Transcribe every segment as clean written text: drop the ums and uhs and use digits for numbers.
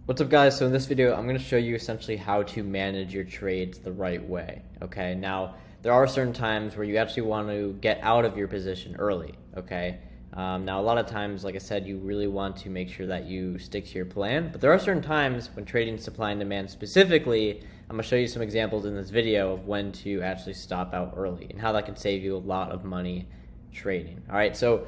What's up, guys? So in this video, I'm going to show you essentially how to manage your trades the right way. Okay, now there are certain times where you actually want to get out of your position early. Okay, now a lot of times, like I said, you really want to make sure that you stick to your plan, but there are certain times when trading supply and demand specifically, I'm going to show you some examples in this video of when to actually stop out early and how that can save you a lot of money trading. All right, so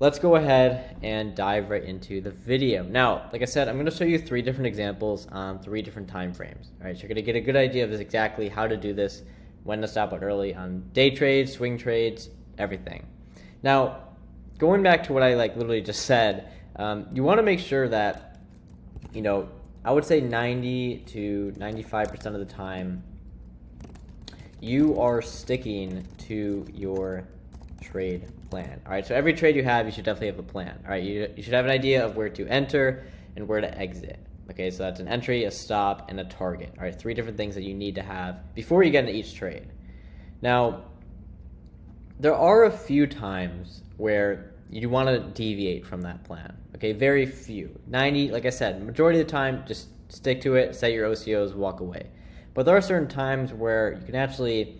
let's go ahead and dive right into the video. Now, like I said, I'm going to show you 3 different examples on 3 different time frames. All right, so you're going to get a good idea of exactly how to do this, when to stop out early on day trades, swing trades, everything. Now, going back to what I literally just said, you want to make sure that, I would say 90 to 95% of the time, you are sticking to your trade plan. All right, so every trade you have, you should definitely have a plan. All right, you should have an idea of where to enter and where to exit. Okay, so that's an entry, a stop, and a target. All right, 3 different things that you need to have before you get into each trade. Now, there are a few times where you want to deviate from that plan. Okay, very few. 90, like I said, majority of the time, just stick to it, set your OCOs, walk away. But there are certain times where you can actually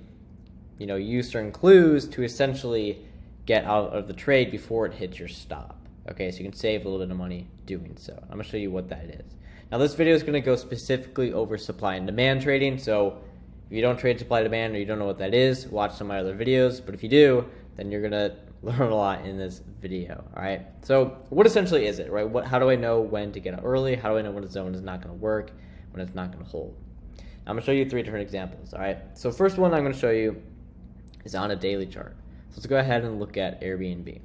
use certain clues to essentially get out of the trade before it hits your stop. Okay, so you can save a little bit of money doing so. I'm going to show you what that is. Now, this video is going to go specifically over supply and demand trading, so if you don't trade supply and demand or you don't know what that is, watch some of my other videos, but if you do, then you're going to learn a lot in this video. All right, so what essentially is it, right? How do I know when to get out early? How do I know when a zone is not going to work, when it's not going to hold? Now, I'm going to show you 3 different examples. All right, so first one I'm going to show you is on a daily chart. So let's go ahead and look at Airbnb.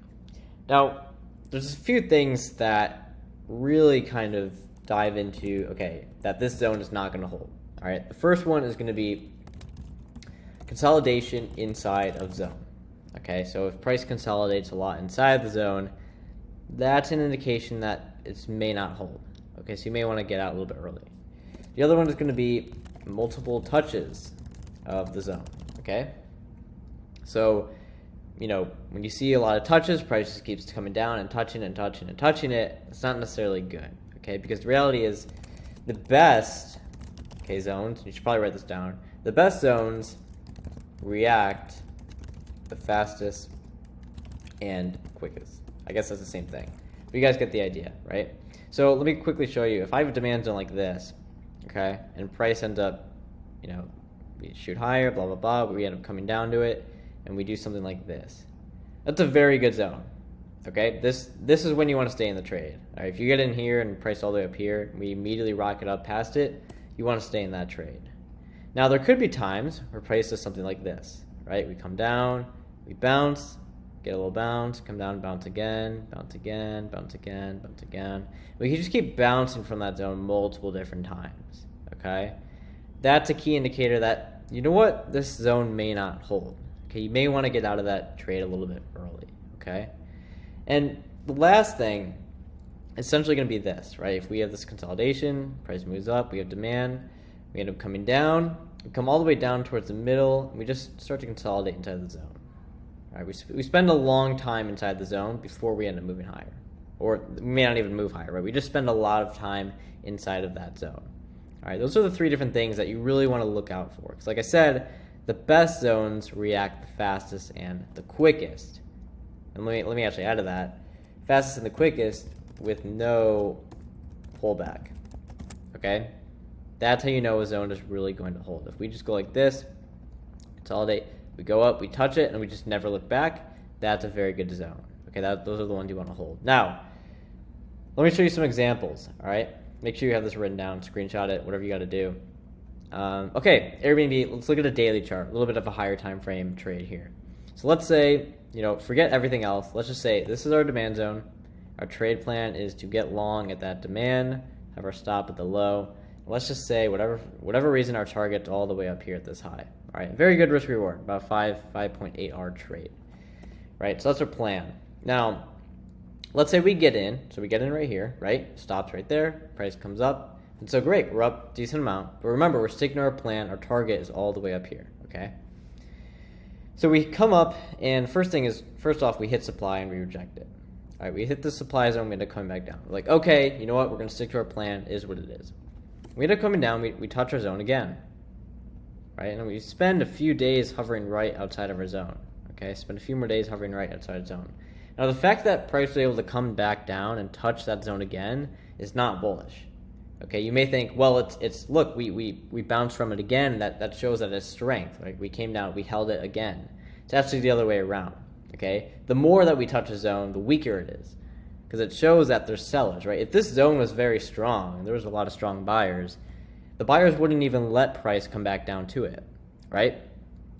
Now, there's a few things that really kind of dive into, okay, that this zone is not going to hold. All right, the first one is going to be consolidation inside of zone. Okay, so if price consolidates a lot inside the zone, that's an indication that it may not hold. Okay, so you may want to get out a little bit early. The other one is going to be multiple touches of the zone. Okay, so when you see a lot of touches, price just keeps coming down and touching and touching and touching it. It's not necessarily good. Okay, because the reality is the best zones, you should probably write this down, the best zones react the fastest and quickest. I guess that's the same thing, but you guys get the idea, right? So let me quickly show you. If I have a demand zone like this, okay, and price ends up, we shoot higher, blah blah blah, but we end up coming down to it, and we do something like this. That's a very good zone. Okay, this is when you want to stay in the trade. All right, if you get in here and price all the way up here, and we immediately rocket up past it, you want to stay in that trade. Now, there could be times where price does something like this, right? We come down, we bounce, get a little bounce, come down, bounce again, bounce again, bounce again, bounce again. We can just keep bouncing from that zone multiple different times, okay? That's a key indicator that, you know what, this zone may not hold. Okay, you may want to get out of that trade a little bit early, okay? And the last thing is essentially going to be this, right? If we have this consolidation, price moves up, we have demand, we end up coming down, we come all the way down towards the middle, and we just start to consolidate inside the zone. All right, we spend a long time inside the zone before we end up moving higher. Or we may not even move higher, right? We just spend a lot of time inside of that zone. All right, those are the 3 different things that you really want to look out for. Because like I said, the best zones react the fastest and the quickest. And let me actually add to that. Fastest and the quickest with no pullback. Okay? That's how you know a zone is really going to hold. If we just go like this, consolidate, we go up, we touch it, and we just never look back, that's a very good zone. Okay, those are the ones you want to hold. Now, let me show you some examples, all right? Make sure you have this written down, screenshot it, whatever you got to do. Okay, Airbnb, let's look at a daily chart, a little bit of a higher time frame trade here. So let's say, forget everything else. Let's just say this is our demand zone. Our trade plan is to get long at that demand, have our stop at the low. Let's just say whatever reason our target's all the way up here at this high. All right, very good risk reward, about 5.8 R trade. Right, so that's our plan. Now, let's say we get in. So we get in right here, right? Stops right there, price comes up. And so great, we're up a decent amount. But remember, we're sticking to our plan. Our target is all the way up here, okay? So we come up, and first off, we hit supply and we reject it. All right, we hit the supply zone, we end up coming back down. We're like, okay, you know what? We're going to stick to our plan. It is what it is. We end up coming down. We touch our zone again, right? And we spend a few days hovering right outside of our zone. Okay, spend a few more days hovering right outside the zone. Now, the fact that price was able to come back down and touch that zone again is not bullish. Okay, you may think, well, it's look, we bounced from it again. That shows that it's strength. Right? We came down, we held it again. It's actually the other way around. Okay, the more that we touch a zone, the weaker it is, because it shows that there's sellers. Right? If this zone was very strong, and there was a lot of strong buyers, the buyers wouldn't even let price come back down to it. Right?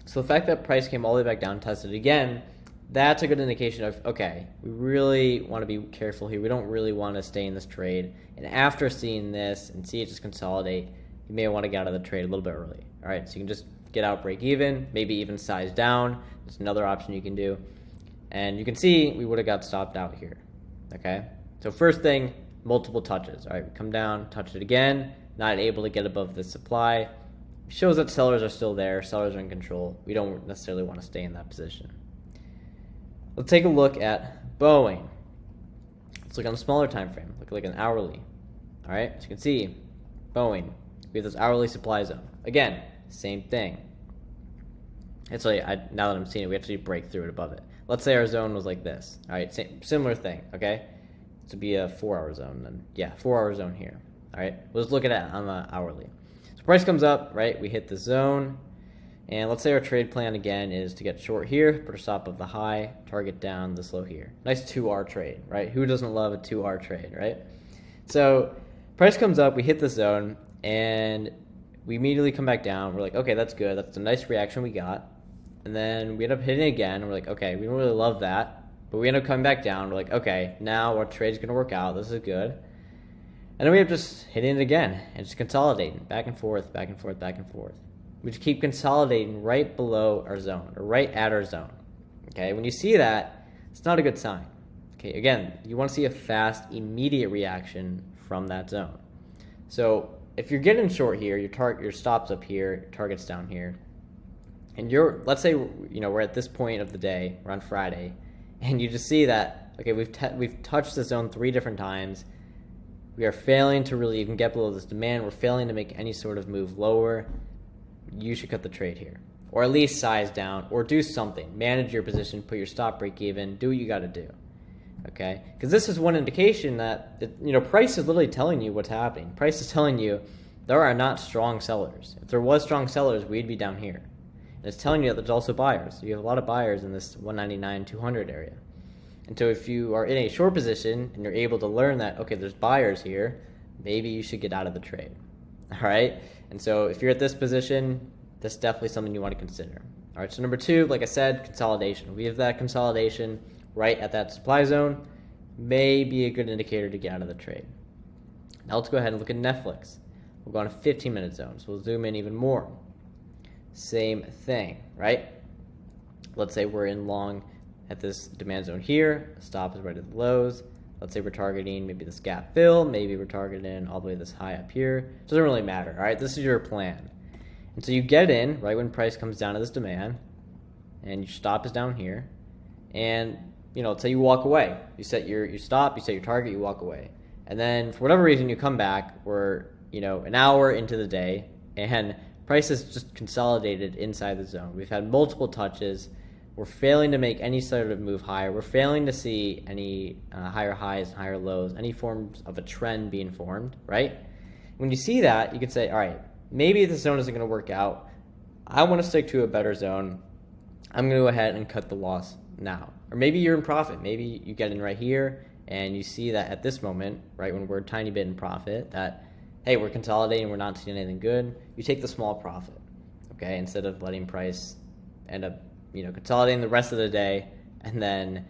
So the fact that price came all the way back down, tested again, that's a good indication of, okay, we really want to be careful here. We don't really want to stay in this trade. And after seeing this and see it just consolidate, you may want to get out of the trade a little bit early. All right, so you can just get out, break even, maybe even size down. There's another option you can do. And you can see we would have got stopped out here. Okay, so first thing, multiple touches. All right, we come down, touch it again, not able to get above the supply. Shows that sellers are still there. Sellers are in control. We don't necessarily want to stay in that position. Let's take a look at Boeing. Let's look on a smaller time frame. Look like an hourly. All right, so you can see Boeing. We have this hourly supply zone. Again, same thing. Actually, now that I'm seeing it, we actually break through it above it. Let's say our zone was like this. All right, similar thing. Okay, this would be a 4-hour zone. Then yeah, 4-hour zone here. All right, let's look at it on the hourly. So price comes up, right? We hit the zone. And let's say our trade plan again is to get short here, put a stop of the high, target down this low here. Nice 2R trade, right? Who doesn't love a 2R trade, right? So price comes up, we hit the zone, and we immediately come back down. We're like, okay, that's good. That's a nice reaction we got. And then we end up hitting again. And we're like, okay, we don't really love that. But we end up coming back down. We're like, okay, now our trade's going to work out. This is good. And then we end up just hitting it again and just consolidating back and forth, back and forth, back and forth. We just keep consolidating right below our zone or right at our zone. Okay, when you see that, it's not a good sign. Okay, again, you want to see a fast, immediate reaction from that zone. So if you're getting short here, your stop's up here, your target's down here, and let's say we're at this point of the day, we're on Friday, and you just see that okay, we've touched the zone 3 different times. We are failing to really even get below this demand. We're failing to make any sort of move lower. You should cut the trade here, or at least size down, or do something. Manage your position, put your stop, break even, do what you got to do. Okay, because this is one indication that price is literally telling you what's happening. Price is telling you there are not strong sellers. If there was strong sellers, we'd be down here. And it's telling you that there's also buyers. So you have a lot of buyers in this 199, 200 area. And so if you are in a short position and you're able to learn that, okay, there's buyers here, maybe you should get out of the trade. All right? And so if you're at this position, that's definitely something you want to consider. All right, so number 2, like I said, consolidation. We have that consolidation right at that supply zone. May be a good indicator to get out of the trade. Now let's go ahead and look at Netflix. We'll go on a 15-minute zone, so we'll zoom in even more. Same thing, right? Let's say we're in long at this demand zone here. Stop is right at the lows. Let's say we're targeting maybe this gap fill. Maybe we're targeting all the way this high up here. Doesn't really matter, all right? This is your plan. And so you get in right when price comes down to this demand, and your stop is down here. And, let's say you walk away. You set your stop, you set your target, you walk away. And then for whatever reason, you come back. We're, an hour into the day, and price is just consolidated inside the zone. We've had multiple touches. We're failing to make any sort of move higher. We're failing to see any higher highs and higher lows, any forms of a trend being formed, right? When you see that, you can say, all right, maybe this zone isn't going to work out. I want to stick to a better zone. I'm going to go ahead and cut the loss now. Or maybe you're in profit. Maybe you get in right here, and you see that at this moment, right, when we're a tiny bit in profit, that, hey, we're consolidating, we're not seeing anything good. You take the small profit, okay, instead of letting price end up consolidating the rest of the day and then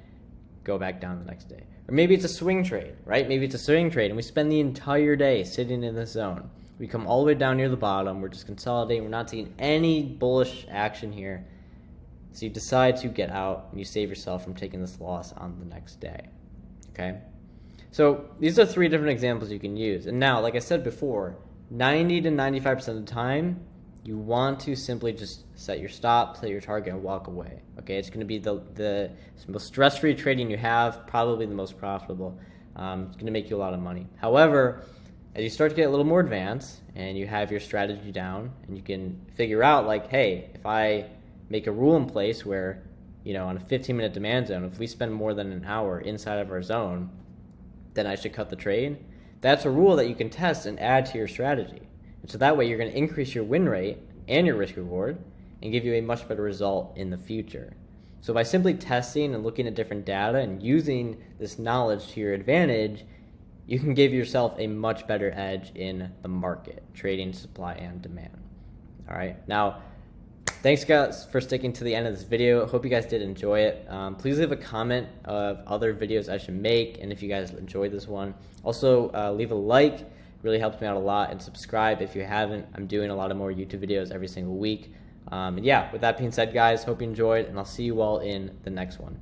go back down the next day. Or maybe it's a swing trade, right? Maybe it's a swing trade and we spend the entire day sitting in this zone. We come all the way down near the bottom. We're just consolidating. We're not seeing any bullish action here. So you decide to get out and you save yourself from taking this loss on the next day, okay? So these are 3 different examples you can use. And now, like I said before, 90 to 95% of the time, you want to simply just set your stop, set your target, and walk away. Okay, it's going to be the most stress-free trading you have, probably the most profitable. It's going to make you a lot of money. However, as you start to get a little more advanced and you have your strategy down and you can figure out like, hey, if I make a rule in place where, on a 15-minute demand zone, if we spend more than an hour inside of our zone, then I should cut the trade. That's a rule that you can test and add to your strategy. And so that way you're going to increase your win rate and your risk reward and give you a much better result in the future. So by simply testing and looking at different data and using this knowledge to your advantage, you can give yourself a much better edge in the market, trading supply and demand. All right. Now, thanks guys for sticking to the end of this video. Hope you guys did enjoy it. Please leave a comment of other videos I should make, and if you guys enjoyed this one. Also, leave a like. It really helps me out a lot, and subscribe if you haven't. I'm doing a lot of more YouTube videos every single week. And yeah, with that being said, guys, hope you enjoyed, and I'll see you all in the next one.